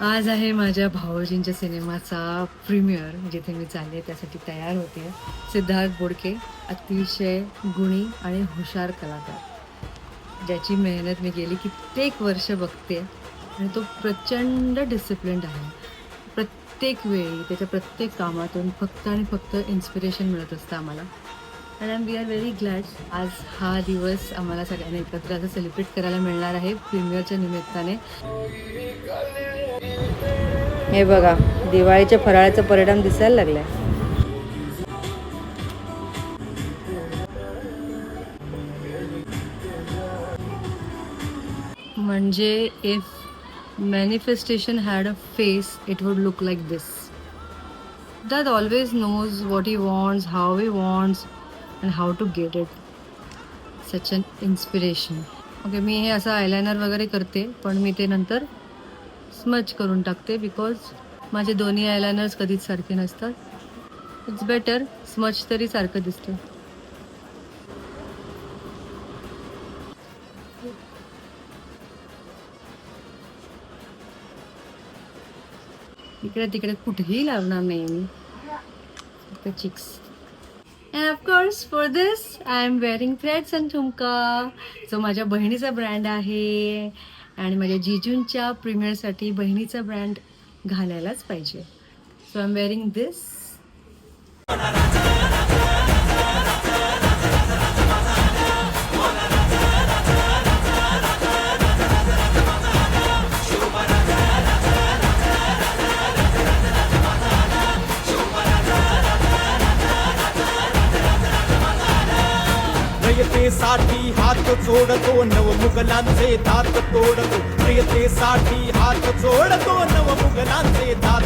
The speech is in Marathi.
आज आहे माझ्या भाऊजींच्या सिनेमाचा प्रीमियर, जिथे मी चालले त्यासाठी तयार होते. सिद्धार्थ बोडके अतिशय गुणी आणि हुशार कलाकार, ज्याची मेहनत मी गेली कित्येक वर्ष बघते आणि तो प्रचंड डिसिप्लिन्ड आहे. प्रत्येक वेळी त्याच्या प्रत्येक कामातून फक्त आणि फक्त इन्स्पिरेशन मिळत असतं आम्हाला. And we are very glad आज हा दिवस आम्हाला सगळ्यांना एकत्र असं सेलिब्रेट करायला मिळणार आहे प्रीमियरच्या निमित्ताने. हे बघा, दिवाळीच्या फराळाचा परिणाम दिसायला लागलाय. म्हणजे if manifestation had a face it would look like this. That always knows what he wants, how he wants and how to get it. Such an inspiration. Okay, मी हे असं आयलायनर वगैरे करते, पण मी ते नंतर स्मच करून टाकते बिकॉज माझे दोन्ही आयलायनर्स कधीच सारखे नसतात. इट्स बेटर स्मच तरी सारखं दिसतं. इकडे तिकडे कुठेही लावणार नाही मी, फक्त cheeks. And of course for this I am wearing threads and jhumka, जो माझ्या बहिणीचा ब्रँड आहे. आणि माझ्या जिजूंच्या प्रीमियरसाठी बहिणीचा ब्रँड घालायलाच पाहिजे. सो आय एम वेअरिंग दिस. प्रियतेसाठी हात जोडतो, नव मुघलांचे दात तोडतो. प्रियतेसाठी हात जोडतो, नव मुघलांचे दात